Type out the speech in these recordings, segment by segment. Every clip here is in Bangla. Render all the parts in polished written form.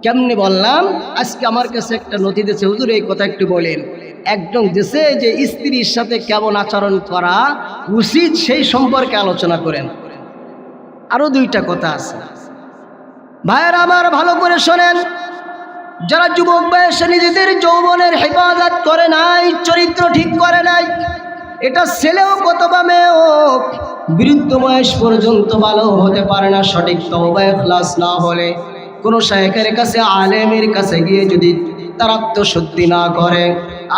কেমনে বললাম, আজকে আমার কাছে একটা নথি দিয়েছে, হুজুর এই কথা একটু বলেন। একদম দেশে যে স্ত্রীর সাথে কেমন আচরণ করা উচিত সেই সম্পর্কে আলোচনা করেন। আরো দুইটা কথা আছে ভাইয়েরা আমার, ভালো করে শোনেন। যারা যুবক বয়সে নিজেদের যৌবনের হেফাজত করে নাই, চরিত্র ঠিক করে নাই, এটা ছেলেও কত বা মেয়ে হোক, বৃদ্ধ বয়স পর্যন্ত ভালো হতে পারে না সঠিক তওবা ইখলাস না হলে। কোনো শায়েখের কাছে, আলেমের কাছে গিয়ে যদি তার আত্মশুদ্ধি না করে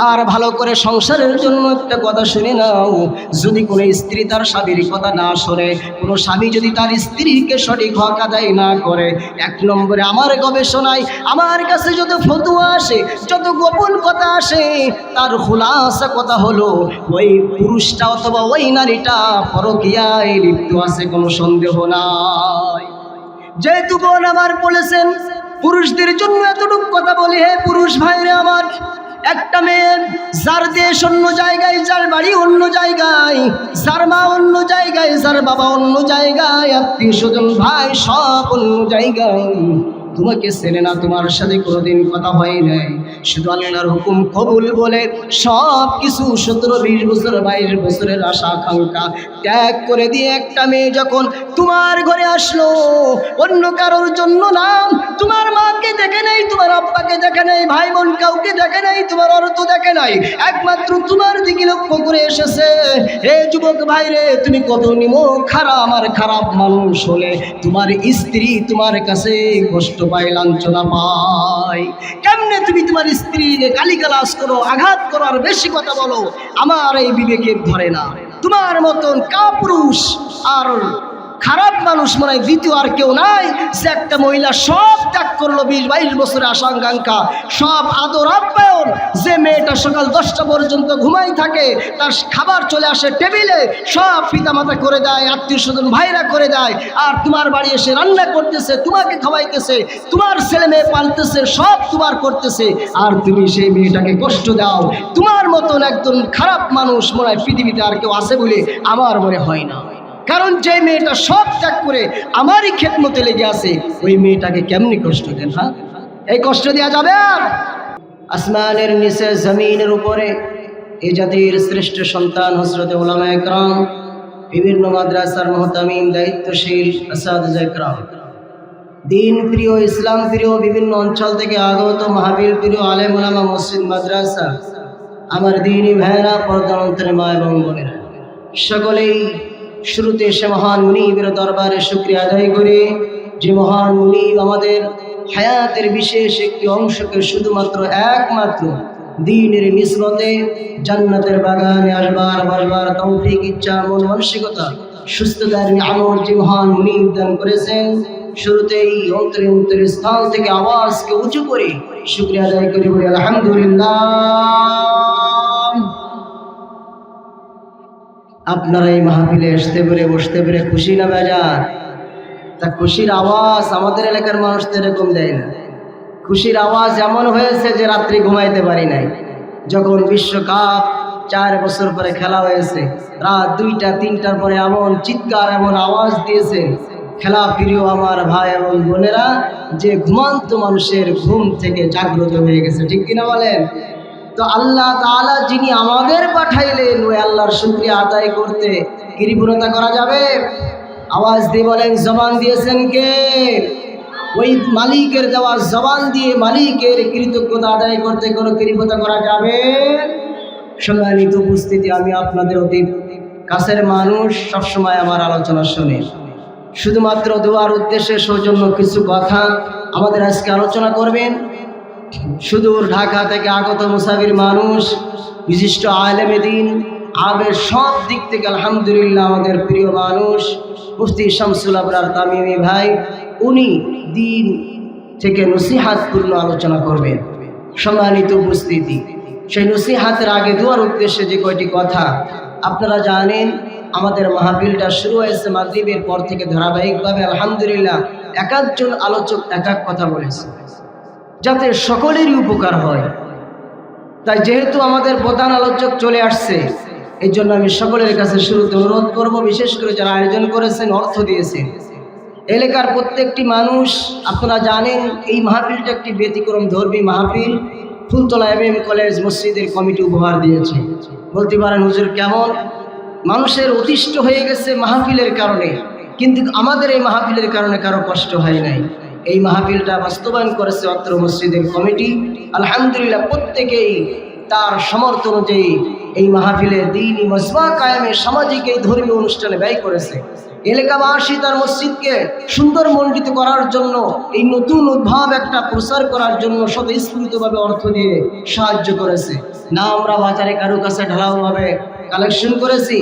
আর ভালো করে সংসারের জন্য একটা কথা শুনে নাও, যদি কোনো স্ত্রী তার স্বামীর কথা না শোনে, কোনো স্বামী যদি তার স্ত্রীকে সঠিক হক আদায় না করে, এক নম্বরে আমার গবেষণায় আমার কাছে যত ফতোয়া আসে, যত গোপন কথা আসে, তার খুলাসা কথা হলো ওই পুরুষটা অথবা ওই নারীটা পরকীয়ায় লিপ্ত আছে, কোনো সন্দেহ নাই। যেহেতু বোন আমার বলেছেন পুরুষদের জন্য এতটুকু কথা বলি, হে পুরুষ ভাইরে আমার, একটা মেয়ে যার দেশ অন্য জায়গায়, যার বাড়ি অন্য জায়গায়, যার মা অন্য জায়গায়, যার বাবা অন্য জায়গায়, আত্মীয় স্বজন ভাই সব অন্য জায়গায়, তোমাকে চেনে না, তোমার সাথে কোনোদিন কথা হয় নাই, শুধু আল্লাহর হুকুম কবুল বলে সব কিছু 17-20 বছর 22 বছরের আশা আকাঙ্ক্ষা ত্যাগ করে দিয়ে একটা মেয়ে যখন তোমার ঘরে আসলো, অন্য কারোর জন্য না, তোমার মাকে দেখে নেই, তোমার আব্বাকে দেখে নেই, ভাই বোন কাউকে দেখে নেই, তোমার অর্থ দেখে নাই, একমাত্র তোমার দিকে লক্ষ্য করে এসেছে। হে যুবক ভাই রে, তুমি কত নিমক খারাপ আর খারাপ মানুষ হলে তোমার স্ত্রী তোমার কাছে কষ্ট পায়, লাঞ্ছনা পায়। কেমনে তুমি তোমার স্ত্রীকে গালিগালাজ করো, আঘাত করো আর বেশি কথা বলো, আমার এই বিবেকের ধরে না। তোমার মতন কাপুরুষ আর খারাপ মানুষ মনে হয় দ্বিতীয় আর কেউ নাই, যে একটা মহিলা সব ত্যাগ করলো, 20-22 বছরের আশা আকাঙ্ক্ষা সব আদর আপ্যায়ন, যে মেয়েটা সকাল 10টা পর্যন্ত ঘুমাই থাকে, তার খাবার চলে আসে টেবিলে, সব পিতামাতা করে দেয়, আত্মীয় স্বজন ভাইরা করে দেয়, আর তোমার বাড়ি এসে রান্না করতেছে, তোমাকে খাওয়াইতেছে, তোমার ছেলে মেয়ে পালতেছে, সব তোমার করতেছে, আর তুমি সেই মেয়েটাকে কষ্ট দাও। তোমার মতন একজন খারাপ মানুষ মনে হয় পৃথিবীতে আর কেউ আছে বলে আমার মনে হয় না। কারণ যে মেয়েটা সব ত্যাগ করে আমারই খেদমতে লেগে আছে, ওই মেয়েটাকে কেমনি কষ্ট দেন? হ্যাঁ, এই কষ্ট দেওয়া যাবে? আর আসমানের নিচে জমিনের উপরে এই জাতির শ্রেষ্ঠ সন্তান হযরত উলামায়ে কেরাম, বিভিন্ন মাদ্রাসার মুহতামিম, দায়িত্বশীল আসাতিজা কেরাম, দিন প্রিয়, ইসলাম প্রিয়, বিভিন্ন অঞ্চল থেকে আগত মাহফিল প্রিয় আলেম ওলামা, মসজিদ মাদ্রাসা, আমার দ্বীনি ভাইরা, পর্দার অন্তরে মা এবং বোনেরা, সকলেই শুরুতে সে মহান মুনিবের দরবারে শুকরিয়া আদায় করে, যে মহান মুনিব আমাদের হায়াতের বিশেষ একটি অংশকে শুধুমাত্র একমাত্র দ্বীনের নিসবতে জান্নাতের বাগানে আসবার বসবার তৌফিক, ইচ্ছা, মন মানসিকতা, সুস্থতার নিয়ামত যে মহান মুনিব দান করেছেন, শুরুতেই অন্তরে স্থান থেকে আওয়াজকে উঁচু করে শুকরিয়া আদায় করি, বলি আলহামদুলিল্লাহ। আপনারা এই মাহফিলে আসতে পেরে, বসতে পেরে খুশি না বেজার? তা খুশির আওয়াজ আমাদের এলাকার মানুষদের এরকম দেয় না। খুশির আওয়াজ এমন হয়েছে যে রাত্রি ঘুমাইতে পারি নাই। যখন বিশ্বকাপ 4 বছর পরে খেলা হয়েছে, রাত 2টা-3টার পরে এমন চিৎকার, এমন আওয়াজ দিয়েছে খেলা প্রিয় আমার ভাই এবং বোনেরা, যে ঘুমান্ত মানুষের ঘুম থেকে জাগ্রত হয়ে গেছে। ঠিক কিনা বলেন? তো আল্লাহ তাআলা যিনি আমাদের পাঠাইলেন, ওই আল্লাহর শুকরিয়া আদায় করতে কৃপণতা করা যাবে? আওয়াজ দিয়ে বলেন, জবান দিয়েছেন কে? ওই মালিকের দেওয়া জবান দিয়ে মালিকের কৃতজ্ঞতা আদায় করতে কোনো কৃপণতা করা যাবে? সম্মানিত উপস্থিতি, আমি আপনাদের অতি কাছের মানুষ, সবসময় আমার আলোচনা শুনে শুধুমাত্র দোয়ার উদ্দেশ্যে সৌজন্য কিছু কথা আমাদের আজকে আলোচনা করবেন। সুদূর ঢাকা থেকে আগত মুসাফির মানুষ, বিশিষ্ট আলেমে দ্বীন, আবের সব দিক থেকে আলহামদুলিল্লাহ আমাদের প্রিয় মানুষ মুফতি শামসুল আবরার তামিমি ভাই, উনি দ্বীন থেকে নসিহাতপূর্ণ আলোচনা করবেন। সম্মানিত উপস্থিতি, সেই নসিহাতের আগে দোয়ার উদ্দেশ্যে যে কয়টি কথা আপনারা জানেন, আমাদের মাহফিলটা শুরু হয়েছে মাগরিবের পর থেকে ধারাবাহিকভাবে আলহামদুলিল্লাহ এক একজন আলোচক এক এক কথা বলেছে, যাতে সকলেরই উপকার হয়। তাই যেহেতু আমাদের প্রধান আলোচক চলে আসছে, এই জন্য আমি সকলের কাছে শুরুতে অনুরোধ করব, বিশেষ করে যারা আয়োজন করেছেন, অর্থ দিয়েছেন, এলাকার প্রত্যেকটি মানুষ, আপনারা জানেন এই মাহফিলটা একটি ব্যতিক্রম ধর্মী মাহফিল। ফুলতলা এমএম কলেজ মসজিদের কমিটি উপহার দিয়েছে। বলতে পারেন হুজুর কেমন? মানুষের অতিষ্ঠ হয়ে গেছে মাহফিলের কারণে, কিন্তু আমাদের এই মাহফিলের কারণে কারো কষ্ট হয় নাই। এই মাহফিলটা বাস্তবায়ন করেছে অত্র মসজিদের কমিটি। আলহামদুলিল্লাহ, প্রত্যেকেই তার সমর্থ অনুযায়ী এই মাহফিলে দ্বীনি মজমা কায়েমে সামাজিক এই ধর্মীয় অনুষ্ঠানে ব্যয় করেছে। এলাকাবাসী তার মসজিদকে সুন্দর মণ্ডিত করার জন্য, এই নতুন উদ্ভাব একটা প্রচার করার জন্য স্বতঃস্ফূর্তভাবে অর্থ দিয়ে সাহায্য করেছে। না আমরা বাজারে কারো কাছে ঢালাওভাবে কালেকশন করেছি,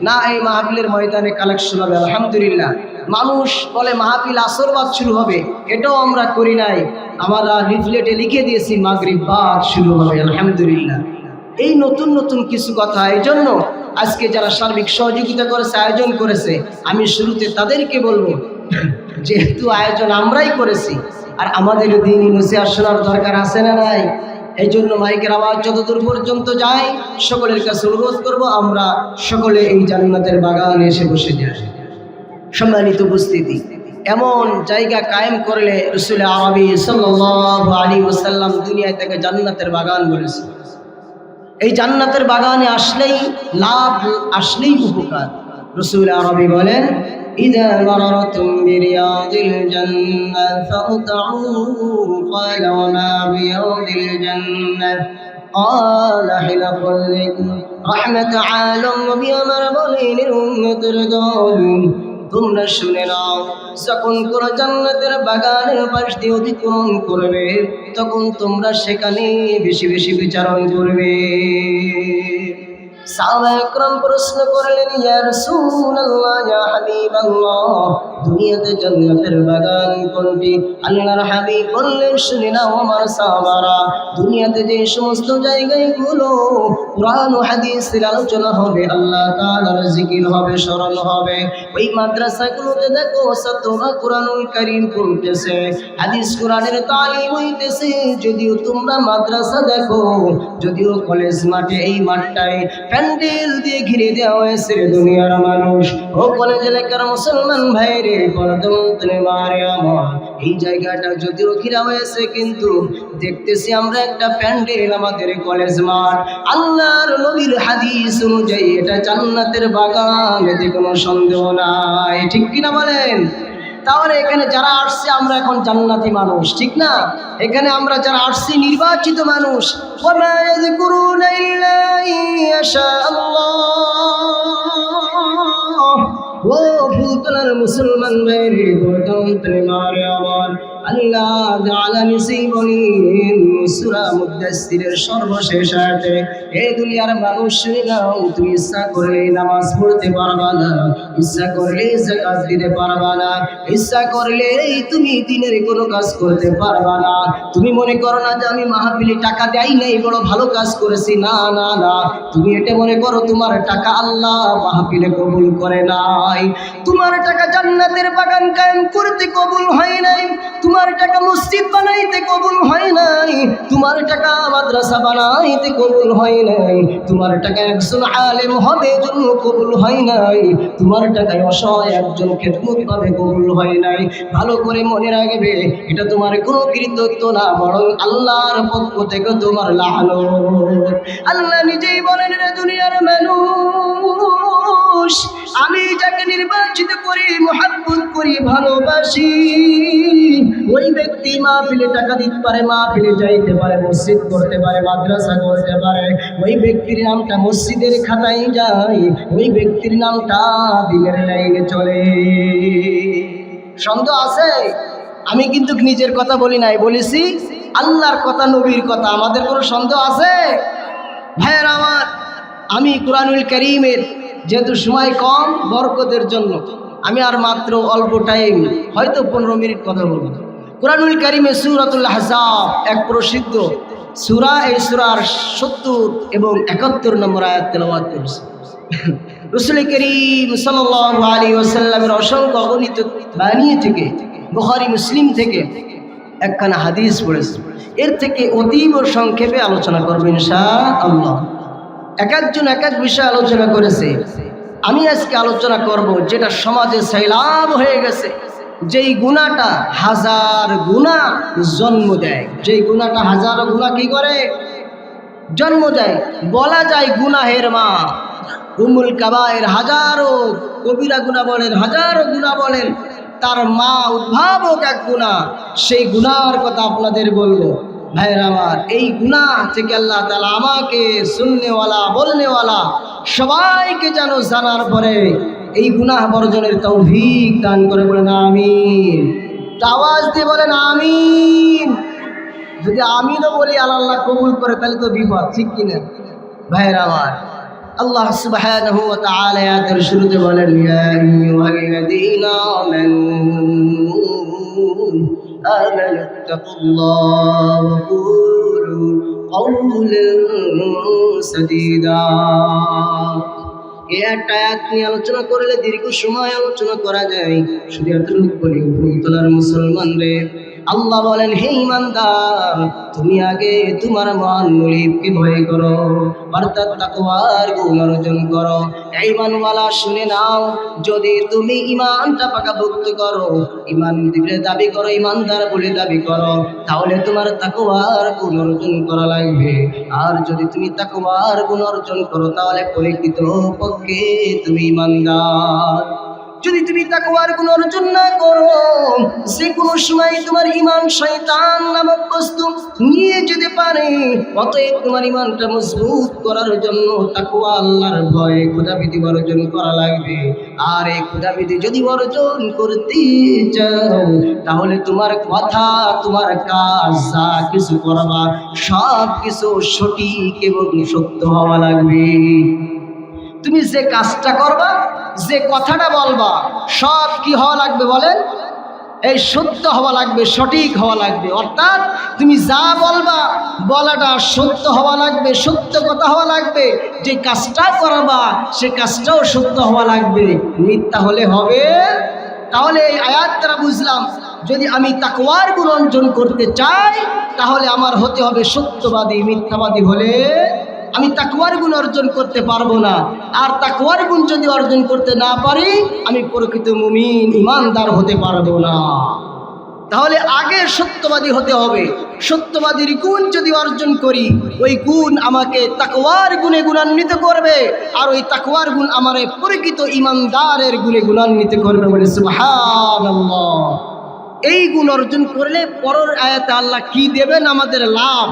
না এই মাহফিলের ময়দানে কালেকশন হবে। আলহামদুলিল্লাহ, মানুষ বলে মাহফিল আসর বাদ শুরু হবে, এটাও আমরা করি নাই। আমরা লিফলেটে লিখে দিয়েছি মাগরিব বাদ শুরু হবে। আলহামদুলিল্লাহ, এই নতুন নতুন কিছু কথা। এই জন্য আজকে যারা সার্বিক সহযোগিতা করেছে, আয়োজন করেছে, আমি শুরুতে তাদেরকে বলবো, যেহেতু আয়োজন আমরাই করেছি আর আমাদের দ্বীনি নসিহত শোনার দরকার আছে না নাই? এই জন্য মাইকের আওয়াজ যতদূর পর্যন্ত যায়, সকলের কাছে অনুরোধ করব আমরা সকলে এই জান্নাতের বাগানে এসে বসে যাই। সম্মানিত উপস্থিতি, এমন জায়গা কায়েম করলে রাসূল আরবি সাল্লাল্লাহু আলাইহি ওয়াসাল্লাম দুনিয়ায় থেকে জান্নাতের বাগান বলেছে। এই জান্নাতের বাগানে আসলেই লাভ, আসলেই উপকার। রাসূল আরবি বলেন, ইযা মারারতুম বিরিয়াদিল জান্নাহ ফাউতাউ ক্বালা ওয়া মা বিরিয়াদিল জান্নাহ ক্বালা হিলাকুল রাহমাত আলম নবী আমার বলেন, উম্মতের দল তোমরা শুনে নাও, যখন কোন জান্নাতের বাগানের পাশ দিয়ে অতিক্রম করবে, তখন তোমরা সেখানে বেশি বেশি বিচারণ করবে। সাহাবায়ে কেরাম প্রশ্ন করলেন, ইয়া রাসূলুল্লাহ, ইয়া হাবিবাল্লাহ, দুনিয়াতে জান্নাতের বাগান কোনটি? আল্লাহর হাবিব বললেন, শুনে নাও আমার সাহাবারা, দুনিয়াতে যে সমস্ত জায়গাগুলো কুরআন ও হাদিসের আলোচনা হবে, আল্লাহ তাআলার জিকির হবে, স্মরণ হবে, ওই মাদ্রাসাগুলোতে দেখো ছাত্ররা কুরআনুল কারীম পড়তেছে, হাদিস কোরআনের তালিম হইতেছে। যদিও তোমরা মাদ্রাসা দেখো, যদিও কলেজ মাঠে, এই মাঠটায় প্যান্ডেল দিয়ে ঘিরে দেওয়া হয়েছে দুনিয়ার মানুষ। ও কলেজ এলাকার মুসলমান ভাইরে, পরদমতনে মারে আমার, এই জায়গাটা যদিও ঘিরা হয়েছে, কিন্তু দেখতেছি আমরা একটা প্যান্ডেল, আমাদের কলেজ মাঠ। আল্লাহর নবীর হাদিস অনুযায়ী এটা জান্নাতের বাগান, এতে কোনো সন্দেহ নাই। ঠিক কিনা বলেন? তাহলে এখানে যারা আসছে আমরা এখন জান্নাতি মানুষ, ঠিক না? এখানে আমরা যারা আসছি নির্বাচিত মানুষ। ওয়ামা ইয়াযকুরুনা ইল্লা ইয়াশা আল্লাহ। ও ফুলতলার মুসলমান ভাইরে, বর্তমানে মারে আমার, আল্লাহ তাআলা নিজেই বলেন সূরা মুদাসসিরের সর্বশেষ আয়াতে, এই দুনিয়ার মানুষ শুনে নাও, তুমি ইচ্ছা করলে নামাজ পড়তে পারবা না, ইচ্ছা করলে যাকাত দিতে পারবা না, ইচ্ছা করলে তুমি দিনের কোনো কাজ করতে পারবা না। তুমি মনে করো না যে আমি মাহফিলে টাকা দেই নাই, বড় ভালো কাজ করেছি, না না না, তুমি এটা মনে করো তোমার টাকা আল্লাহ মাহফিলে কবুল করে নাই, তোমার টাকা জান্নাতের বাগান কায়েম করতে কবুল হয় নাই, তোমার টাকা মসজিদ বানাইতে কবুল হয় নাই, তোমার টাকা মাদ্রাসা বানাইতে কবুল হয় নাই, তোমার টাকা একজন আলেম হবে জন্য কবুল হয় নাই, তোমার টাকায় অসহায় একজন খেদমত পাবে কবুল হয় নাই। ভালো করে মনে রাখবে, এটা তোমার কোনো কৃতিত্ব না, বরং আল্লাহর পক্ষ থেকে তোমার লানত। আল্লাহ নিজেই বলেন, রে দুনিয়ার মানুষ, আমি যাকে নির্বাচিত করি, মুহাব্বত করি, ভালোবাসি, ওই ব্যক্তি মাহফিলে টাকা দিতে পারে, মাহফিলে যাইতে পারে, মসজিদ করতে পারে, মাদ্রাসা করতে পারে, ওই ব্যক্তির নামটা মসজিদের খাতায় যায়, ওই ব্যক্তির নামটা দিনের লাইনে চলে। সন্দেহ আছে? আমি কিন্তু নিজের কথা বলি নাই, বলেছি আল্লাহর কথা, নবীর কথা। আমাদের কোনো সন্দেহ আছে? ভাইয়ের আমার, আমি কুরআনুল কারীমের যেহেতু সময় কম, বরকতের জন্য আমি আর মাত্র অল্প টাইম, হয়তো 15 মিনিট কথা বলব। কুরআনুল কারীমে সূরাতুল আহজাব এক প্রসিদ্ধ সূরা, এই সূরার 70 এবং 71 নম্বর আয়াত তেলাওয়াত করেছে। রাসূল করিম সাল্লাল্লাহু আলাইহি ওয়াসাল্লামের অসংখ্য অগণিত বাণী থেকে, বুখারী মুসলিম থেকে একখানা হাদিস পড়েছে। এর থেকে অতীব সংক্ষেপে আলোচনা করব ইনশাআল্লাহ। এক একজন এক এক বিষয় আলোচনা করেছে। আমি আজকে আলোচনা করব যেটা সমাজে সৈলাব হয়ে গেছে, যেই গুনাহটা হাজার গুনাহ জন্ম দেয়, যেই গুনাহটা হাজার গুনাহ কি করে জন্ম দেয়, বলা যায় গুনাহের মা উমুল কাবায়ের, হাজারো কবিরা গুনাহ বলেন, হাজারো গুনাহ বলেন, তার মা উদ্ভাবক এক গুনাহ। সেই গুনাহর কথা আপনাদের বলবো ভাইয়ের আমার। এই গুনাহ থেকে আল্লাহ তাআলা আমাকে শুননেওয়ালা বলনেওয়ালা সবাইকে যেন জানার পরে এই গুনাহ বর্জনের তৌফিক দান করে, বলেন আমিন। আওয়াজ দিয়ে বলেন আমিন। যদি আমিনও বলি আল্লাহ কবুল করে তাহলে তো বিপদ, ঠিক কিনা ভাইয়ের আমার। আল্লাহ সুবহানাহু ওয়া তাআলা আয়াতের শুরুতে বলেন, ইয়া আইয়ুহাল্লাযীনা আমানু তাকুল্লাহ ওয়া কুলু কাওলান সাদীদা। এই একটা আয়াত নিয়ে আলোচনা করলে দীর্ঘ সময় আলোচনা করা যায়। শুধু এতটুকু বলি, ফুলতলার মুসলমান রে, আল্লাহ বলেন, হে ঈমানদার, তুমি আগে তোমার মহান মুলিবকে ভয় করো, অর্থাৎ তাকওয়ার গুণ অর্জন করো। ঈমানওয়ালা শুনে নাও, যদি তুমি ঈমানটা পাকাপোক্ত করো, ঈমান দিলে দাবি করো, ঈমানদার বলে দাবি করো, তাহলে তোমার তাকওয়ার গুণ অর্জন করা লাগবে। আর যদি তুমি তাকওয়ার গুণ অর্জন করো, তাহলে পরিচিত পক্ষে তুমি ঈমানদার। যদি তুমি তাকওয়ার গুণ অর্জন না করো, যে কোনো সময় তোমার ঈমান শয়তান নামক বস্তু নিয়ে যেতে পারে। অতএব তোমার ঈমানটা মজবুত করার জন্য তাকওয়া, আল্লাহর ভয়, খোদাভীতি অর্জন করা লাগবে। আর এই খোদাভীতি যদি অর্জন করতে চাও, তাহলে তোমার কথা, তোমার কাজ, যা কিছু করবা সব কিছু সঠিক এবং সত্য হওয়া লাগবে। তুমি যে কাজটা করবা, যে কথাটা বলবা, সব কি হওয়া লাগবে বলেন? এই সত্য হওয়া লাগবে, সঠিক হওয়া লাগবে। অর্থাৎ তুমি যা বলবা, বলাটা সত্য হওয়া লাগবে, সত্য কথা হওয়া লাগবে। যে কাজটা করবা, সে কাজটাও সত্য হওয়া লাগবে, মিথ্যা হলে হবে। তাহলে এই আয়াত দ্বারা বুঝলাম, যদি আমি তাকওয়ার গুণ অর্জন করতে চাই, তাহলে আমার হতে হবে সত্যবাদী। মিথ্যাবাদী হলে আমি তাকওয়ার গুণ অর্জন করতে পারবো না। আর তাকওয়ার গুণ যদি অর্জন করতে না পারি, আমি প্রকৃত মুমিন, ঈমানদার হতে পারবো না। তাহলে আগে সত্যবাদী হতে হবে। সত্যবাদীর গুণ যদি অর্জন করি, ওই গুণ আমাকে তাকওয়ার গুণে গুণান্বিত করবে, আর ওই তাকওয়ার গুণ আমার প্রকৃত ঈমানদারের গুণে গুণান্বিত করবে, বলে সুবহানাল্লাহ। এই গুণ অর্জন করলে পরের আয়াতে আল্লাহ কি দেবেন আমাদের লাভ।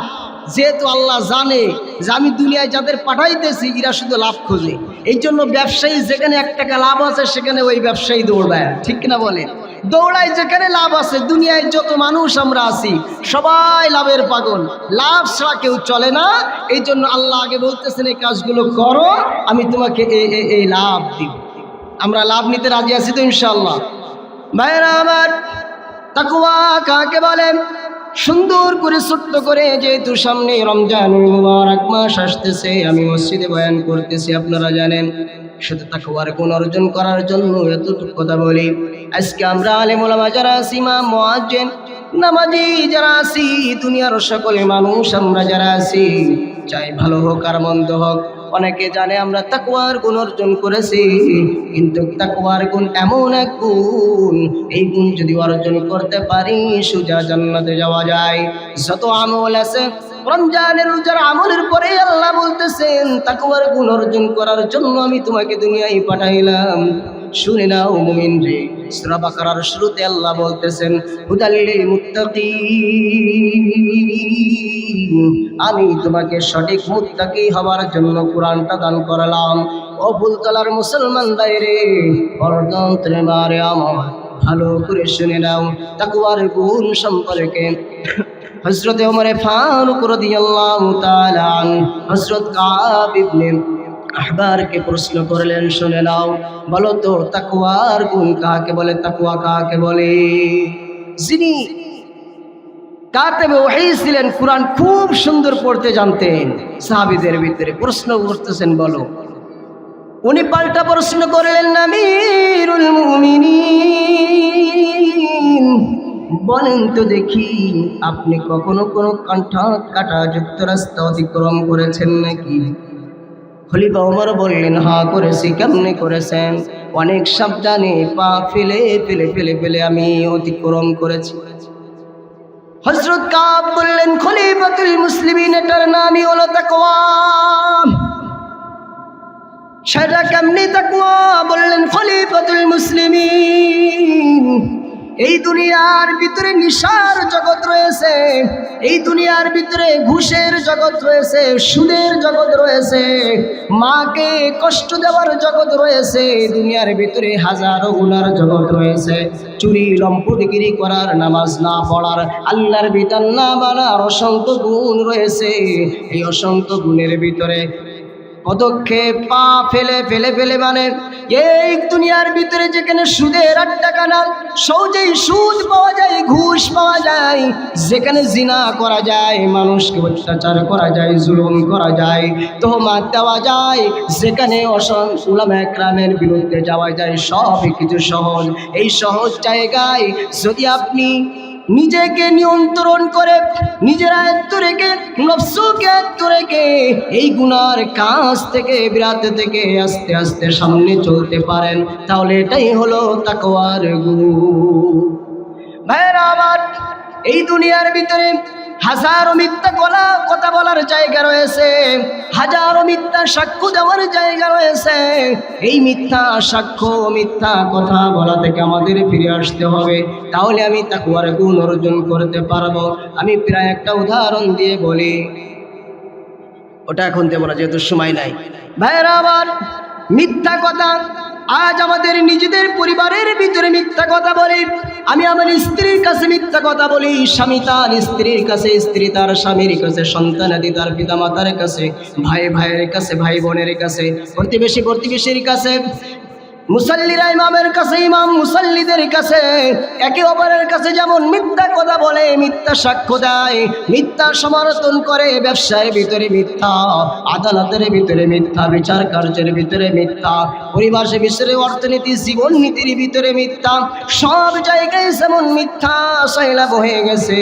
যেহেতু আল্লাহ জানে যে আমি দুনিয়ায় যাদের পাঠাইতেছি এরা শুধু লাভ খোঁজে, এই জন্য ব্যবসায়ী যেখানে 1 টাকা লাভ আছে সেখানে ওই ব্যবসায়ী দৌড়ায়, ঠিক কিনা বলে? দৌড়ায় যেখানে লাভ আছে। দুনিয়ায় যত মানুষ আমরা আছি সবাই লাভের পাগল, লাভ ছাড়া কেউ চলে না। এই জন্য আল্লাহ আগে বলতেছেন, এই কাজগুলো করো, আমি তোমাকে এই লাভ দিব। আমরা লাভ নিতে রাজি আছি তো ইনশাআল্লাহ? ভাইরা আমার, তাকওয়া কাকে বলেন? সুন্দর করে ছোট্ট করে, যেহেতু সামনে রমজানুল মুবারক মাস আসতেছে, আমি মসজিদে বয়ান করতেছি, আপনারা জানেন। শুধু তাকওয়ার গুণ অর্জন করার জন্য এতটুকু কথা বলি। আজকে আমরা আলেম ওলামা যারা আছি, ইমাম, মুয়াজ্জিন, নামাজি যারা আছি, দুনিয়ার সকল মানুষ আমরা যারা আছি, চাই ভালো হোক আর মন্দ হোক, অনেকে জানে আমরা তাকওয়ার গুণ অর্জন করেছি, কিন্তু তাকওয়ার গুণ এমন এক গুণ, এই গুণ যদি অর্জন করতে পারি সোজা জান্নাতে যাওয়া যায়। যত আমল আছে, রমজানের রোজার আমলের পরে আল্লাহ বলতেছেন, তাকওয়ার গুণ অর্জন করার জন্য আমি তোমাকে দুনিয়ায় পাঠাইলাম। শুনে নাও মুমিন রে, সূরা বাকারার শুরুতে আল্লাহ বলতেছেন, হুদাল লিল মুত্তাকিন, আমি তোমাকে সঠিক মুত্তাকি হওয়ার জন্য কোরআনটা দান করলাম। ও ফুলতলার মুসলমান ভাইরে, পরদন্ত্রে মারে আমার, ভালো করে শুনে নাও তাকওয়ার গুণ সম্পর্কে। হযরত ওমর ফারুক রাদিয়াল্লাহু তাআলা আনহু হযরত কাব ইবনে আহবারকে প্রশ্ন করলেন, শুনে নাও, বলো তো তাকওয়ার গুণ কাকে বলে? তাকওয়া কাকে বলে? যিনি কাতেবে ওহী ছিলেন, কুরআন খুব সুন্দর পড়তে জানতেন, সাহাবীদের ভিতরে প্রশ্ন করতেছেন, বলো। উনি পাল্টা প্রশ্ন করলেন, আমিরুল মুমিনিন, বলেন তো দেখি, আপনি কখনো কোনো কাটা যুক্ত রাস্তা অতিক্রম করেছেন নাকি? খলিফা ওমর বললেন, হ্যাঁ করেছি। কেমনে করেছেন? অনেক সাবধানে পা ফেলে ফেলে ফেলে ফেলে আমি অতিক্রম করেছি। হযরত কাব বললেন, খলিফাতুল মুসলিমিন এটার নামই হলো তাকওয়া। সেটা কেমনি তাকওয়া? বললেন, খলিফাতুল মুসলিমিন এই দুনিয়ার ভিতরে নিশার জগৎ রয়েছে, এই দুনিয়ার ভিতরে ঘুষের জগৎ রয়েছে, সুদের জগৎ রয়েছে, মাকে কষ্ট দেওয়ার জগৎ রয়েছে, দুনিয়ার ভিতরে হাজারো গুনার জগৎ রয়েছে, চুরি লম্পটগিরি করার, নামাজ না পড়ার, আল্লাহর বিধান না মানার অসংখ্য গুণ রয়েছে। এই অসংখ্য গুণের ভিতরে পদক্ষেপ পা ফেলে ফেলে ফেলে মানে এই দুনিয়ার ভিতরে যেখানে সুদের আটটাকানা সহজেই সুদ পাওয়া যায়, ঘুষ পাওয়া যায়, যেখানে জিনা করা যায়, মানুষকে অত্যাচার করা যায়, জুলুম করা যায়, তোহমাত দেওয়া যায়, যেখানে অসংখ্য উলামা একরামের বিরুদ্ধে যাওয়া যায়, সব কিছু সহজ। এই সহজ জায়গায় যদি আপনি নিজেকে নিয়ন্ত্রণ করে, নিজের আয়ত্ত রেখে, নফসকে আয়ত্ত রেখে এই গুনার কাজ থেকে, বিরাত থেকে আস্তে আস্তে সামনে চলতে পারেন, তাহলে এটাই হলো তাকওয়ার গুণ। ভাইরা আমার, এই দুনিয়ার ভিতরে হাজারো মিথ্যা কথা বলার জায়গা রয়েছে, হাজারো মিথ্যা সাক্ষ্য দেওয়ার জায়গা রয়েছে। এই মিথ্যা সাক্ষ্য, মিথ্যা কথা বলা থেকে আমাদের ফিরে আসতে হবে, তাহলে আমি তাকওয়ার গুণ অর্জন করতে পারবো। আমি প্রায় একটা উদাহরণ দিয়ে বলি, ওটা এখন দেব না যেহেতু সময় নাই। ভাইরা আমার, মিথ্যা কথা আজ আমাদের নিজেদের পরিবারের ভিতরে মিথ্যা কথা বলি। আমি আমার স্ত্রীর কাছে মিথ্যা কথা বলি, স্বামী তার স্ত্রীর কাছে, স্ত্রী তার স্বামীর কাছে, সন্তানাদি তার পিতা মাতার কাছে, ভাই ভাইয়ের কাছে, ভাই বোনের কাছে, প্রতিবেশী প্রতিবেশীর কাছে, মুসাল্লিরা ইমামের কাছে, ইমাম মুসাল্লিদের কাছে, একে অপরের কাছে যেমন মিথ্যা কথা বলে, মিথ্যা সাক্ষ্য দেয়, মিথ্যা সমর্থন করে, ব্যবসায়ের ভিতরে মিথ্যা, আদালতের ভিতরে মিথ্যা, বিচার কার্যের ভিতরে মিথ্যা, পরিবারের ভিতরে, অর্থনীতি জীবন নীতির ভিতরে মিথ্যা, সব জায়গায় যেমন মিথ্যা সয়লাব হয়ে গেছে।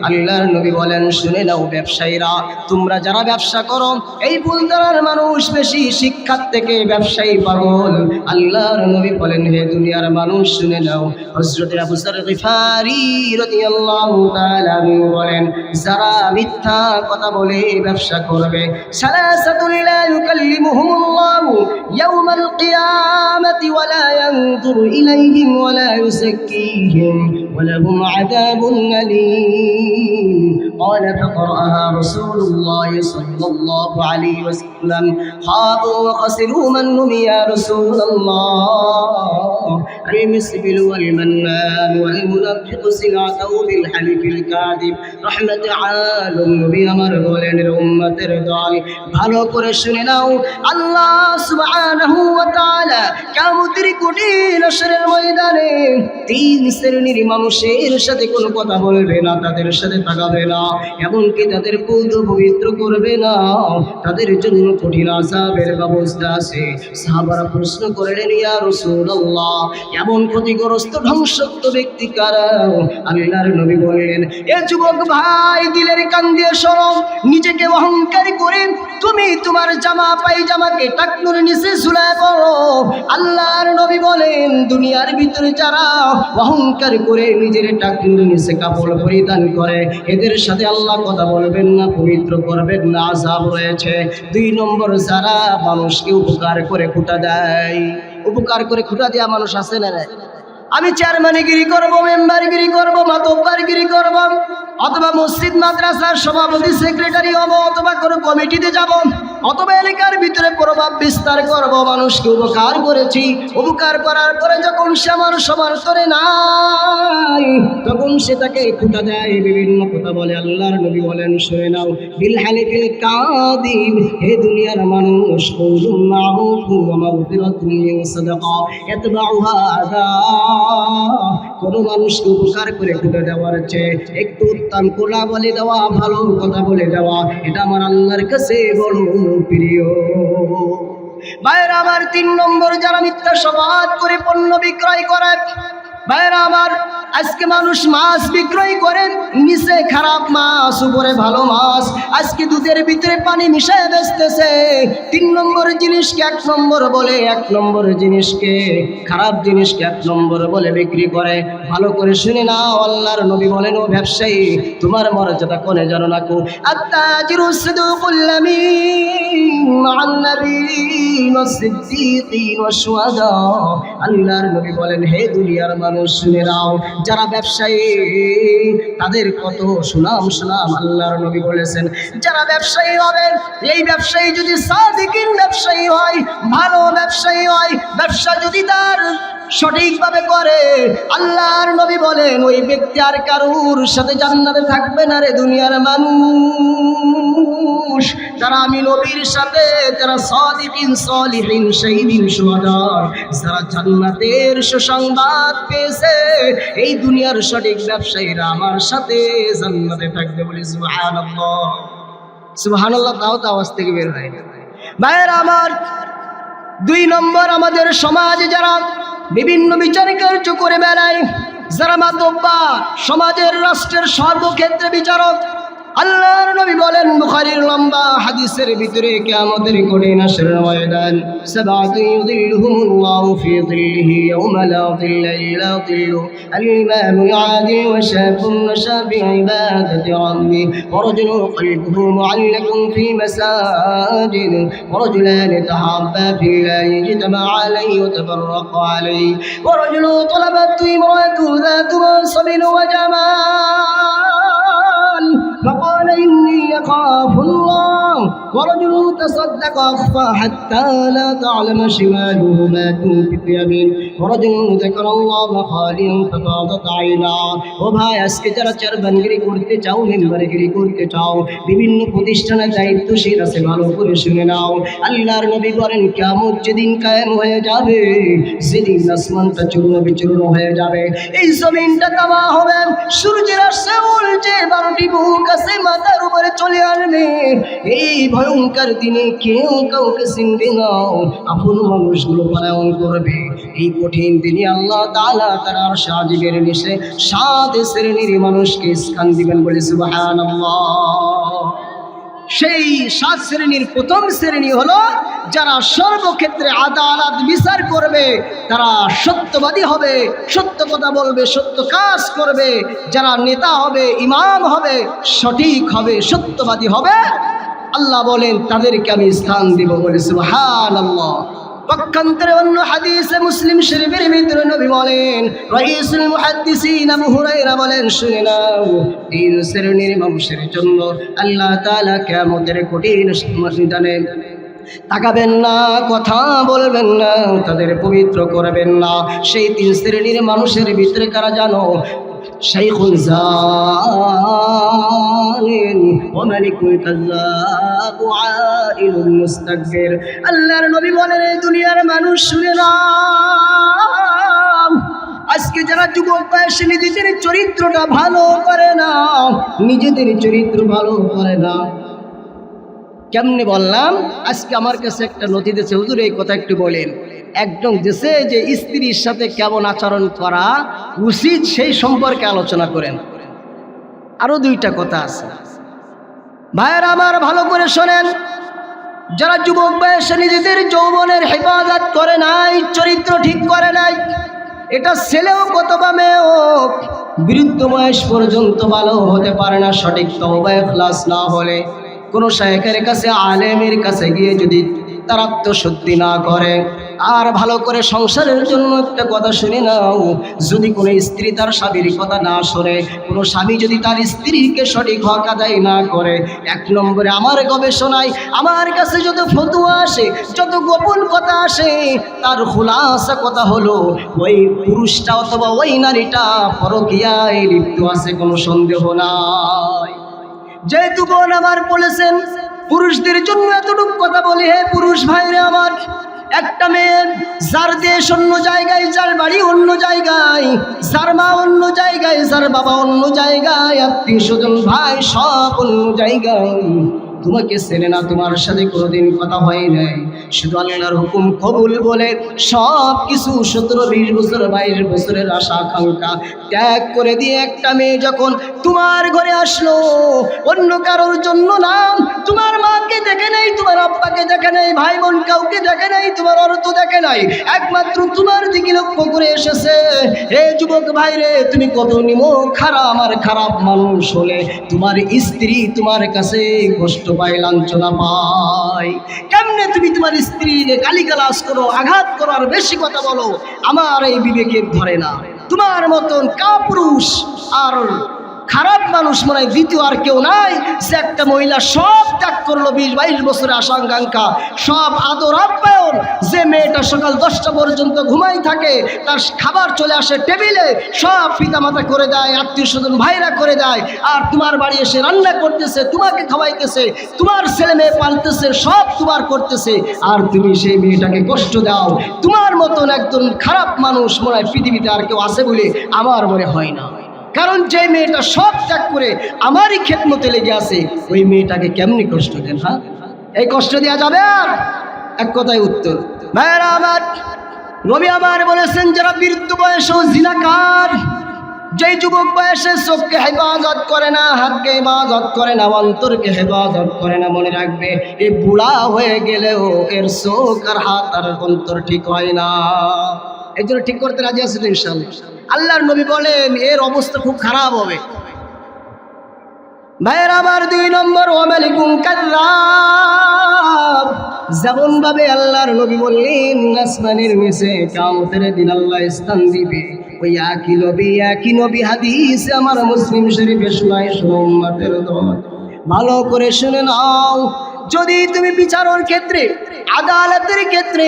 আল্লাহর নবী বলেন, শুনে নাও ব্যবসায়ীরা, তোমরা যারা ব্যবসা করো, এই বুলদারার মানুষ বেশি শিক্ষার থেকে ব্যবসায়ী পাগল। আল্লাহ নবী বলেন, হে দুনিয়ার মানুষ শুনে নাও। হযরত আবু যর গিফারী রাদিয়াল্লাহু তাআলা বলেন, যারা মিথ্যা কথা বলে ব্যবসা করবে, সালাসাতুল লা ইউকাল্লিমুহুমুল্লাহু ইয়াওমাল কিয়ামাতি ওয়া লা ইয়ানজুরু ইলাইহিম ওয়া লা ইউযাক্কিহিম ওয়া লাহুম আযাবুন আলীম। قال فقرأها رسول الله صلى الله عليه وسلم خابوا وخسروا من هم يا رسول الله المسبل والمنان والمنفق سلعته بالحلف الكاذب رحمة عالم নবী আমার বলেন, উম্মতের দল ভালো করে শুনে নাও, আল্লাহ সুবহানাহু ওয়া তাআলা কিয়ামতের কঠিন হাসরের ময়দানে তিন শ্রেণীর মানুষের সাথে কোনো কথা বলবে না, তাদের সাথে তাকাবে না, এমনকি তাদের পূজা পবিত্র করবে না, তাদের জন্য কঠিন আযাবের ব্যবস্থা আছে। সাহাবারা প্রশ্ন করলেন, ইয়া রাসূলুল্লাহ, এমন ক্ষতিগ্রস্ত ধ্বংসপ্ত ব্যক্তি কারা? আল্লাহর নবী বললেন, এ যুবক ভাই, দিলের কান দিয়ে শোনো, নিজেকে অহংকার করে তুমি তোমার জামা পায়জামাকে টাকনুর নিচে ঝুলায় পড়ো। আল্লাহর নবী বলেন, দুনিয়ার ভিতরে যারা অহংকার করে নিজের টাকনুর নিচে কাপড় পরিধান করে, এদের সাথে আল্লাহ কথা বলবেন না, পবিত্র করবেন না, আযাব রয়েছে। 2 নম্বর, যারা মানুষকে উপকার করে খুঁটা দেয়। উপকার করে খুঁটা দেওয়া মানুষ আছে না? আমি চেয়ারম্যানগিরি করবো, মেম্বারগিরি করবো, মাতব্বরগিরি করবো, অথবা মসজিদ মাদ্রাসার সভাপতি সেক্রেটারি হবো, অথবা কোনো কমিটিতে যাব, অথবা এলাকার ভিতরে প্রভাব বিস্তার করব, মানুষকে উপকার করেছি। উপকার করার পরে যখন সে আমার সমর্থনে নাই, তখন সে তাকে খুঁটা দেয়, বিভিন্ন কথা বলে। আল্লাহর নবী বলেন, শুনে নাও, বিল হালিফিল কাযিব, হে দুনিয়ার মানুষ, কওলুম মারুফুন ওয়া মাগফিরাতুন মিন সাদাকা ইয়াতবাউহা আযা। কোনো মানুষকে উপকার করে খুঁটে দেওয়ার চেয়ে একটু উত্তম কোলা বলে দেওয়া, ভালো কথা বলে দেওয়া, এটা আমার আল্লাহর কাছে বড় প্রিয়। ভাইরা আমার, 3 নম্বর, যারা মিথ্যা শপথ করে পণ্য বিক্রয় করে, ভাইরা আমার, আজকে মানুষ মাছ বিক্রয় করেন, নিচে খারাপ মাছ উপরে ভালো মাছ। আজকে দুধের ভিতরে পানি মিশিয়ে বেচতেছে। 3 নম্বর জিনিসকে 1 নম্বর বলে, 1 নম্বর জিনিসকে খারাপ জিনিসকে 1 নম্বর বলে বিক্রি করে। ভালো করে শুনে নাও, আল্লাহর নবী বলেন, ও ব্যবসায়ী, তোমার মর্যাদা কোনে জানো না কো? আত্তাজিরু সিদকুল আমিন মা'আন নাবিয়্যিন ওয়াস সিদ্দীকিন ওয়াস শুহাদা। আল্লাহর নবী বলেন, হে দুনিয়ার মানুষ শুনে নাও, যারা ব্যবসায়ী তাদের কত সুনাম সুনাম। আল্লাহর নবী বলেছেন, যারা ব্যবসায়ী হবে, এই ব্যবসায়ী যদি সাদিকিন ব্যবসায়ী হয়, ভালো ব্যবসায়ী হয়, ব্যবসা যদি তার সঠিকভাবে করে, আল্লাহর নবী বলেন, ওই ব্যক্তি আর কারুর সাথে জান্নাতে থাকবে না রে দুনিয়ার মানুষ। যারা আমি নবীর সাথে, যারা সাদিকিন সালিহিন শাহীদিন শুহাদা, যারা জান্নাতের সুসংবাদ পেয়েছে, এই দুনিয়ার সঠিক ব্যবসায়ীরা আমার সাথে জান্নাতে থাকবে। বলি সুবহানাল্লাহ। সুবহানাল্লাহ তাও তো আওয়াজ থেকে বের হয় না। ভাইয়েরা আমার, 2 নম্বর, আমাদের সমাজে যারা বিভিন্ন বিচার কার্য করে বেড়ায়, যারা মাতব্বর, সমাজের রাষ্ট্রের সর্বক্ষেত্রে বিচারক। আল্লাহর নবী বলেন বুখারীর লম্বা হাদিসের ভিতরে, কিয়ামতের কঠিন হাসরের ময়দান, সাবআতু ইউযিল্লুহুমুল্লাহু ফি যিল্লিহি ইয়াওমা লা যিল্লা ইল্লা যিল্লু আল-ইমামু আদিল ওয়া শাবুন নাশা ফি ইবাদাতি রাব্বিহি ওয়া রাজুলুন কলবুহু মুআল্লাকুন ফি মাসাজিদ ওয়া রাজুলান তাহাব্বা ফিল্লাহি ইজতামা'a আলাইহি ওয়া তাফাররাqa আলাইহি ওয়া রাজুলুন তালাবাতু ইমরাতুহু যাতু মাnsabin ওয়া জামাল فقال إني أخاف الله ورجل تصدق أخفى حتى لا تعلم شماله ما تنفق يمينه ورجل ذكر الله خاليا ففاضت عيناه। ও ভাই, আজকে যারা চারবানগিরি করতে চাও, মেম্বারগিরি করতে চাও, বিভিন্ন প্রতিষ্ঠানের দায়িত্বশীল আছে, ভালো করে শুনে নাও। আল্লাহর নবী বলেন, কিয়ামত যেদিন কায়েম হয়ে যাবে, সেদিন আসমানটা চূর্ণ বিচূর্ণ হয়ে যাবে, এই জমিনটা তামা হবে, সূর্যের আশে উল্টে 12টি মুখ আছে মাথার উপরে চলে আসবে। এই ভয়ঙ্কর দিনে কেউ কাউকে চিনবে না, আপন মানুষগুলো পলায়ন করবে। এই কঠিন দিনে আল্লাহ তাআলা তার আরশ আজিমের নিচে 7 শ্রেণীর মানুষকে স্থান দিবেন। বলে সুবহানাল্লাহ। সেই 7 শ্রেণীর প্রথম শ্রেণী হলো যারা সর্বক্ষেত্রে আদালত বিচার করবে, তারা সত্যবাদী হবে, সত্য কথা বলবে, সত্য কাজ করবে। যারা নেতা হবে, ইমাম হবে, সঠিক হবে, সত্যবাদী হবে, আল্লাহ বলেন তাদেরকে আমি স্থান দিব। বলে সুবহানাল্লাহ। পক্ষান্তরে অন্য হাদিসে মুসলিম শরীফের ভিতরে নবী বলেন, রাইসুল মুহাদ্দিসিন আবু হুরায়রা বলেন, শুনে নাও, 3 শ্রেণীর মানুষের জন্য আল্লাহ তাআলা কিয়ামতের কঠিন ময়দানে তাকাবেন না, কথা বলবেন না, তাদের পবিত্র করবেন না। সেই 3 শ্রেণীর মানুষের ভিতরে কারা জানো? শাইখুন জালিম ওয়া মালিকুল কাজ্জাব ওয়া আইলুল মুস্তাকবির। আল্লাহর নবী বলেন, এই দুনিয়ার মানুষ শুনে নাও, আজকে যারা যুবক বয়সে নিজেদের চরিত্রটা ভালো করে না, নিজেদের চরিত্র ভালো করে না। কেমনে বললাম? আজকে আমার কাছে একটা নথি দিয়েছে, হুজুর এই কথা একটু বলেন। একজন দেশে যে স্ত্রীর সাথে কেমন আচরণ করা উচিত সেই সম্পর্কে আলোচনা করেন। আরো 2টা কথা আছে, ভাইয়েরা আমার ভালো করে শোনেন। যারা যুবক বয়সে নিজেদের যৌবনের হেফাজত করে নাই, চরিত্র ঠিক করে নাই, এটা ছেলেও অথবা মেয়েও বৃদ্ধ বয়স পর্যন্ত ভালো হতে পারে না, সঠিক তওবা ইখলাস না হলে। কোনো শায়েখের কাছে, আলেমের কাছে গিয়ে যদি তার আত্মশুদ্ধি না করে, আর ভালো করে সংসারের জন্য একটা কথা শুনে নাও, যদি কোনো স্ত্রী তার স্বামীর কথা না শোনে, কোনো স্বামী যদি তার স্ত্রীকে সঠিক হক আদায় না করে, 1 নম্বরে আমার গবেষণায় আমার কাছে যত ফতোয়া আসে, যত গোপন কথা আসে, তার খুলাসা কথা হলো ওই পুরুষটা অথবা ওই নারীটা পরকীয়ায় লিপ্ত আছে, কোনো সন্দেহ নাই। যেহেতু বোন আমার বলেছেন, পুরুষদের জন্য এতটুকু কথা বলি, হে পুরুষ ভাইরে আমার, একটা মেয়ে যার দেশ অন্য জায়গায়, যার বাড়ি অন্য জায়গায়, যার মা অন্য জায়গায়, যার বাবা অন্য জায়গায়, আত্মীয় স্বজন ভাই সব অন্য জায়গায়, তোমাকে চেনে না, তোমার সাথে কোনোদিন কথা হয় নাই, শুধু আল্লাহর হুকুম কবুল বলে সব কিছু 17-20 বছর 22 বছরের আশা আকাঙ্ক্ষা ত্যাগ করে দিয়ে একটা মেয়ে যখন তোমার ঘরে আসলো, অন্য কারোর জন্য না, তোমার মাকে দেখে নাই, তোমার আব্বাকে দেখে নাই, ভাই বোন কাউকে দেখে নাই, তোমার অর্থ দেখে নাই, একমাত্র তোমার দিকে লক্ষ্য করে এসেছে। হে যুবক ভাই রে, তুমি কত নিমক খারাপ আর খারাপ মানুষ হলে তোমার স্ত্রী তোমার কাছে কষ্ট পায়, লাঞ্ছনা পায়। কেমনে তুমি তোমার স্ত্রীকে গালিগালাজ করো, আঘাত করো, আর বেশি কথা বলো, আমার এই বিবেকের ধরে না। তোমার মতন কাপুরুষ আর খারাপ মানুষ মনে হয় দ্বিতীয় আর কেউ নাই, যে একটা মহিলা সব ত্যাগ করলো, 20-22 বছরের আশা আকাঙ্ক্ষা, সব আদর আপ্যায়ন, যে মেয়েটা সকাল 10টা পর্যন্ত ঘুমাই থাকে, তার খাবার চলে আসে টেবিলে, সব পিতামাতা করে দেয়, আত্মীয় স্বজন ভাইরা করে দেয়, আর তোমার বাড়ি এসে রান্না করতেছে, তোমাকে খাওয়াইতেছে, তোমার ছেলে মেয়ে পালতেছে, সব তোমার করতেছে, আর তুমি সেই মেয়েটাকে কষ্ট দাও। তোমার মতন একজন খারাপ মানুষ মনে হয় পৃথিবীতে আর কেউ আছে বলে আমার মনে হয় না। কারণ যে মেয়েটা সব ত্যাগ করে আমারই খেদমতে লেগে আছে, ওই মেয়েটাকে কেমনি কষ্ট দেন? হ্যাঁ, এই কষ্ট দেওয়া যাবে? আর এক কথায় উত্তর, ভাইরা আমার, নবী আমার বলেছেন, যারা বৃদ্ধ বয়সেও জিনাকার, যেই যুবক বয়সে চোখকে হেফাজত করে না, হাতকে হেফাজত করে না, অন্তরকে হেফাজত করে না, মনে রাখবে এই বুড়া হয়ে গেলেও এর চোখ আর হাত আর অন্তর ঠিক হয় না। এই জন্য ঠিক করতে রাজি আছেন ইনশাআল্লাহ? আল্লাহর নবী বলেন এর অবস্থা খুব খারাপ হবে। ভাইয়ের আবার 2 নম্বর, ওয়ামালিকুম কাল্লাব, যেমন ভাবে আল্লাহর নবী বললেন আসমানের নিচে কিয়ামতের দিন আল্লাহ স্থান দিবে, ওই একই নবী হাদিস আমার মুসলিম শরীফে শোনায়, শোনো উম্মতের দল, ভালো করে শুনে নাও। যদি তুমি বিচারের ক্ষেত্রে, আদালতের ক্ষেত্রে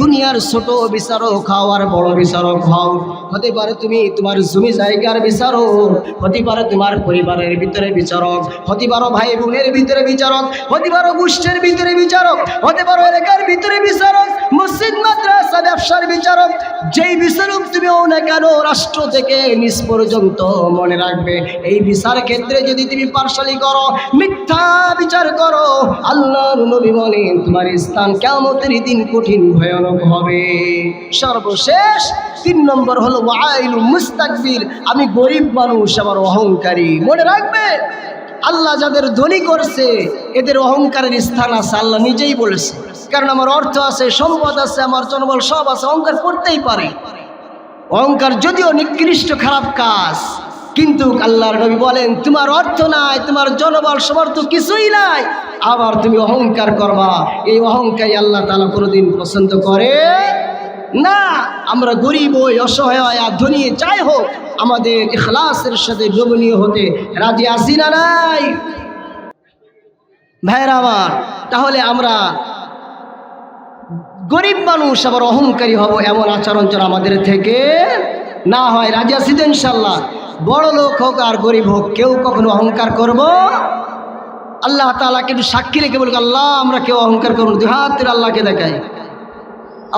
দুনিয়ার ছোট বিচারক হও আর বড় বিচারক হও, হতে পারে তুমি তোমার জমি জায়গার বিচারক, হতে পারে তোমার পরিবারের ভিতরে বিচারক, হতে পারো ভাই বোনের ভিতরে বিচারক, হতে পারো গোষ্ঠীর ভিতরে বিচারক, হতে পারো এলাকার ভিতরে বিচারক, মসজিদ মাদ্রাসা ব্যবসার বিচারক, যেই বিচারক তুমি হও না কেন, রাষ্ট্র থেকে নিজ পর্যন্ত, মনে রাখবে এই বিচার ক্ষেত্রে যদি তুমি পার্শালি করো, মিথ্যা বিচার করো, আল্লাহর নবী বলেন তোমার স্থান কিয়ামতের দিন কঠিন ভয়ানক হবে। সর্বশেষ 3 নম্বর হলো ওয়াইলুল মুস্তাকবির, আমি গরিব মানুষ, আমার অহংকারী। মনে রাখবে আল্লাহ যাদের ধনী করছে এদের অহংকারের স্থান আছে, আল্লাহ নিজেই বলেছে, কারণ আমার অর্থ আছে, সম্পদ আছে, আমার জনবল সব আছে, অহংকার করতেই পারে। অহংকার যদিও নিকৃষ্ট খারাপ কাজ, কিন্তু আল্লাহর নবী বলেন তোমার অর্থ নাই, তোমার জনবল সমর্থ কিছুই নাই, আবার তুমি অহংকার করবা, এই অহংকারী আল্লাহ তাআলা কোনোদিন পছন্দ করে না। আমরা গরিব হই, অসহায় হয় আর ধনী যাই হোক, আমাদের ইখলাসের সাথে নমনীয় হতে রাজি আছি না নাই? ভাইরা আমার, তাহলে আমরা গরিব মানুষ আবার অহংকারী হব, এমন আচরণ যেন আমাদের থেকে না হয়। রাজি আছি তো ইনশাল্লাহ? বড় লোক হোক আর গরিব হোক, কেউ কখনো অহংকার করব আল্লাহ তাআলা কিন্তু সাক্ষী রেখে বলুক, আল্লাহ আমরা কেউ অহংকার করবো না। 2 হাত তুলে আল্লাহকে দেখাই,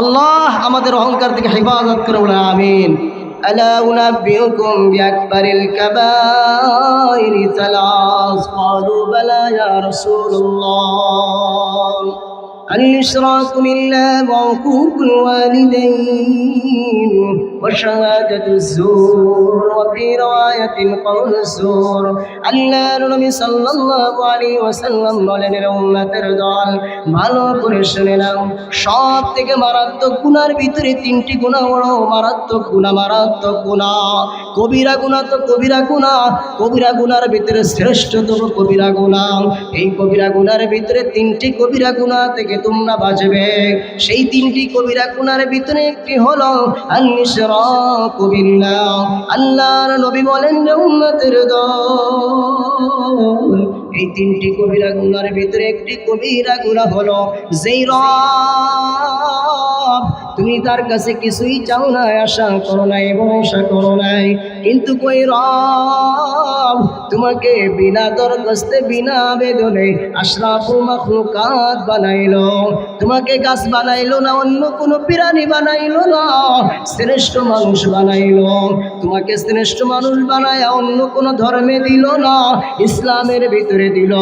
আল্লাহ আমাদের অহংকার থেকে হেফাজত করে বলে আমিন। আলা উনাব্বিউকুম বিআকবারিল কাবাইরি সালাস, ক্বালু বালা ইয়া রাসূলুল্লাহ, الإشراك بالله وعقوق الوالدين وشهادة الزور وفي رواية قول الزور। আল্লাহর নবী সাল্লাল্লাহু আলাইহি ওয়াসাল্লাম বলেন, উম্মতের দল ভালো করে শুনে নাও, সব থেকে মারাত্মক গুনার ভিতরে 3টি গুনাহ বড় মারাত্মক গুনাহ, মারাত্মক গুনাহ, কবিরা গুনাহ। তো কবিরা গুনাহ, কবিরা গুনার ভিতরে শ্রেষ্ঠতম কবিরা গুনাহ, এই কবিরা গুনার ভিতরে 3টি কবিরা গুনাহ থেকে তোমরা বাঁচবে। সেই 3টি কবিরা গুনার ভিতরে একটি হলো আল-ইশরাকু বিল্লাহ। আল্লাহর নবী বলেন, উম্মতের দল এই 3টি কবিরা গুনার ভিতরে একটি কবিরা গুনাহ হলো, যেই রব তুমি তার কাছে কিছুই চাও না, আশা করো নাই, ভরসা করো নাই, কিন্তু কই রব তোমাকে বিনা দরখাস্তে বিনা আবেদনে আশরাফুল মাখলুকাত বানাইলো, তোমাকে গাছ বানাইলো না, অন্য কোনো প্রাণী বানাইলো না, শ্রেষ্ঠ মানুষ বানাইলো। তোমাকে শ্রেষ্ঠ মানুষ বানায় অন্য কোনো ধর্মে দিল না, ইসলামের ভিতরে দিল,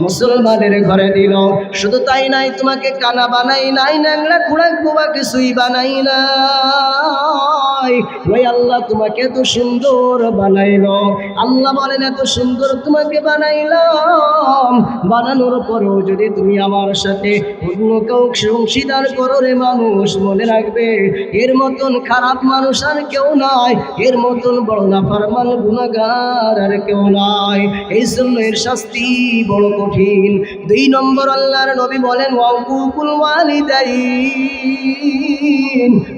মুসলমানের ঘরে দিল। শুধু তাই নাই, তোমাকে কানা বানাই নাই, ন্যাংরা কুড়াক বোবা কিছুই বানাই নাই। ওই আল্লাহ তোমাকে এত সুন্দর বানাইলো। আল্লাহ বলেন এত সুন্দর তোমাকে বানাইলাম, বানানোর পরেও যদি তুমি আমার সাথে অন্য কাউকে অংশীদার করো রে মানুষ, মনে রাখবে এর মতন খারাপ মানুষ আর কেউ নাই, এর মতন বড় নাফরমান গুনাহগার আর কেউ নাই। এই জন্য এর শাস্তি বড় কঠিন। 2 নম্বর আল্লাহর নবী বলেন ওয়াকুকুল ওয়ালিদাইন।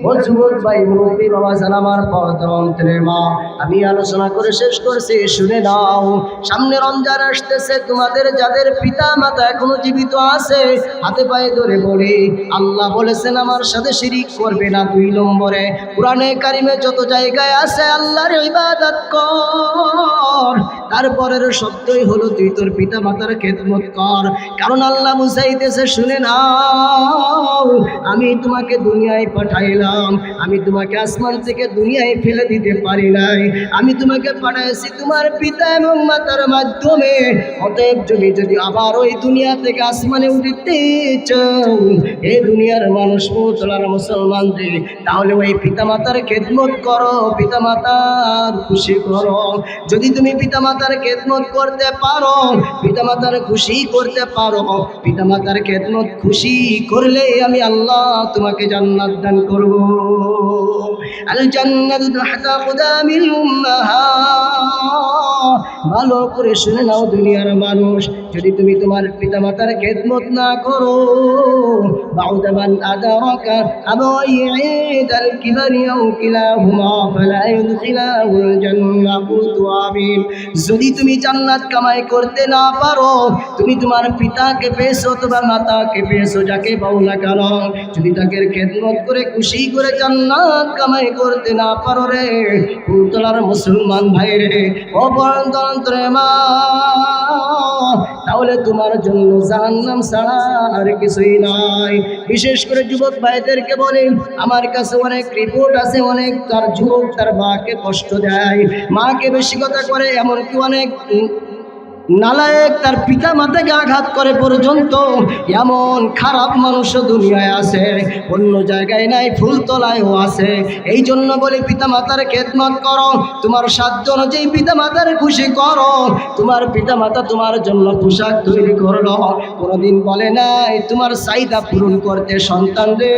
ও যুবক ভাই, মুরব্বী বাবা জান, আমার পর্দার অন্তরের মা, আমি আলোচনা করে শেষ করছি, শুনে নাও। সামনে রমজান আসতেছে, তোমাদের যাদের পিতা মাতা এখনো জীবিত আছে, হাতে পায়ে ধরে বলে আল্লাহ বলেছেন আমার সাথে শিরিক করবে না। 2 নম্বরে কোরআনে কারিমে যত জায়গায় আছে আল্লাহর ইবাদত কর। তারপরের শব্দই হলো তুই তোর পিতা মাতার খেদমত কর। কারণ আল্লাহ বুঝাইতেছে, শুনে নাও, আমি তোমাকে দুনিয়ায় পাঠাইলাম, আমি তোমাকে আসমান থেকে দুনিয়ায় ফেলে দিতে পারি নাই, আমি তোমাকে পাঠাইছি তোমার পিতা এবং মাতার মাধ্যমে। অতএব তুমি যদি আবার ওই দুনিয়া থেকে আসমানে উঠিতে চাও, এই দুনিয়ার মানুষ মুসলমান মুসলমানদের, তাহলে ওই পিতা মাতার খেদমত করো, পিতা মাতার খুশি করো। যদি তুমি পিতা মাতার খেদমত করতে পারো, পিতা মাতার খুশি করতে পারো, পিতা মাতার খেদমত খুশি করলে আমি আল্লাহ তোমাকে জান্নাত দান করব। আল জান্নাতু তাহতা কুদামিল উম্মাহাত। ভালো করে শুনে নাও দুনিয়ার মানুষ, যদি তুমি তোমার পিতা মাতার খেদমত না করো, বাউদা মান আদারাকা আবাইদাল কিবারি আও কিলাহুমা ফালা ইউদখিলাহুল জান্নাহ। আমিন। যদি তুমি জান্নাত কামাই করতে না পারো, তুমি তোমার পিতাকে পেয়েছো অথবা মাতাকে পেয়েছো, যাকে পাও না কেন, যদি তাকে খেদমত করে খুশি করে জান্নাত কামাই করতে না পারো রে ফুলতলার মুসলমান ভাই রে, ও অন্তরে মা, তাহলে তোমার জন্য জাহান্নাম ছাড়া আর কিছুই নাই। বিশেষ করে যুবক ভাইদেরকে বলি, আমার কাছে অনেক রিপোর্ট আছে, অনেক তার যুবক তার মাকে কষ্ট দেয়, মাকে বেশি কথা করে, এমনকি অনেক নালায়েক তার পিতা মাতাকে আঘাত করে পর্যন্ত এমন খারাপ মানুষও দুনিয়ায় আছে, অন্য জায়গায় নাই, ফুলতলায়ও আছে। এই জন্য বলি পিতা মাতার খেদমত করো, তোমার সাধ্য অনুযায়ী পিতা মাতার খুশি করো। তোমার পিতা মাতা তোমার জন্য পোশাক তৈরি করলো, কোনোদিন বলে নাই তোমার চাহিদা পূরণ করতে সন্তান রে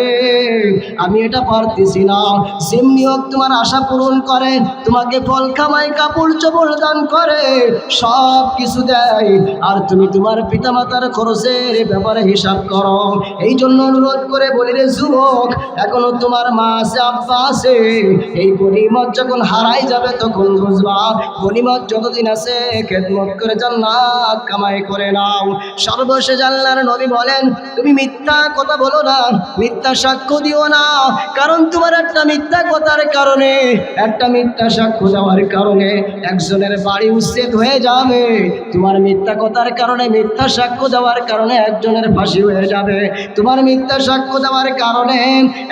আমি এটা পারতেছি না, যেমনি হোক তোমার আশা পূরণ করে, তোমাকে ফল খামায় কাপড় চোপড় দান করে, সব কিছু দেয়, আর তুমি তোমার পিতা মাতার খরচের ব্যাপারে হিসাব করো। এই জন্য অনুরোধ করে বলি রে যুবক, এখনো তোমার মা আছে, আব্বা আছে, এই গনিমত যখন হারাই যাবে তখন বুঝবা গনিমত যতদিন আছে খেদমত করে জান্নাত কামাই করে নাও। সর্বশেষ আল্লাহর নবী বলেন, তুমি মিথ্যা কথা বলো না, মিথ্যা সাক্ষ্য দিও না, কারণ তোমার একটা মিথ্যা কথার কারণে, একটা মিথ্যা সাক্ষ্য দেওয়ার কারণে একজনের বাড়ি উচ্ছেদ হয়ে যাবে, তোমার মিথ্যা কথার কারণে, মিথ্যা সাক্ষ্য দেওয়ার কারণে একজনের ফাঁসি হয়ে যাবে, তোমার মিথ্যা সাক্ষ্য দেওয়ার কারণে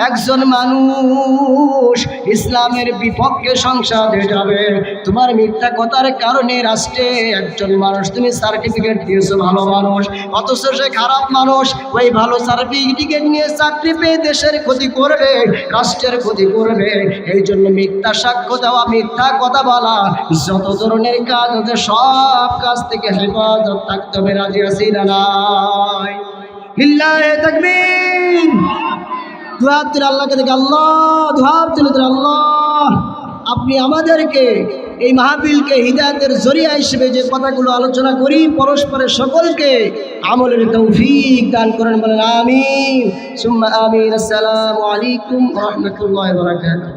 একজন মানুষ ইসলামের বিপক্ষে সংসদে যাবে, তোমার মিথ্যা কথার কারণে রাষ্ট্রে একজন মানুষ তুমি সার্টিফিকেট দিয়েছো ভালো মানুষ, অথচ সে খারাপ মানুষ, ওই ভালো সার্টিফিকেট নিয়ে চাকরি পেয়ে দেশের ক্ষতি করবে, রাষ্ট্রের ক্ষতি করবে। এই জন্য মিথ্যা সাক্ষ্য দেওয়া, মিথ্যা কথা বলা, যত ধরনের কাজ আছে সব কাজ থেকে হেফাজত থাকতে হবে। রাজি আছি না নাই? লিল্লাহি তাকবীর। দুহাত তুলে আল্লাহকে দেখে আল্লাহ, দুহাত তুলে আল্লাহ, আপনি আমাদেরকে এই মাহফিলকে হিদায়াতের জরিয়া হিসেবে যে কথাগুলো আলোচনা করি, পরস্পরের সকলকে আমলের তৌফিক দান করেন, বলেন আমিন সুম্মা আমিন। আসসালামু আলাইকুম ওয়া রাহমাতুল্লাহি ওয়া বারাকাতুহু।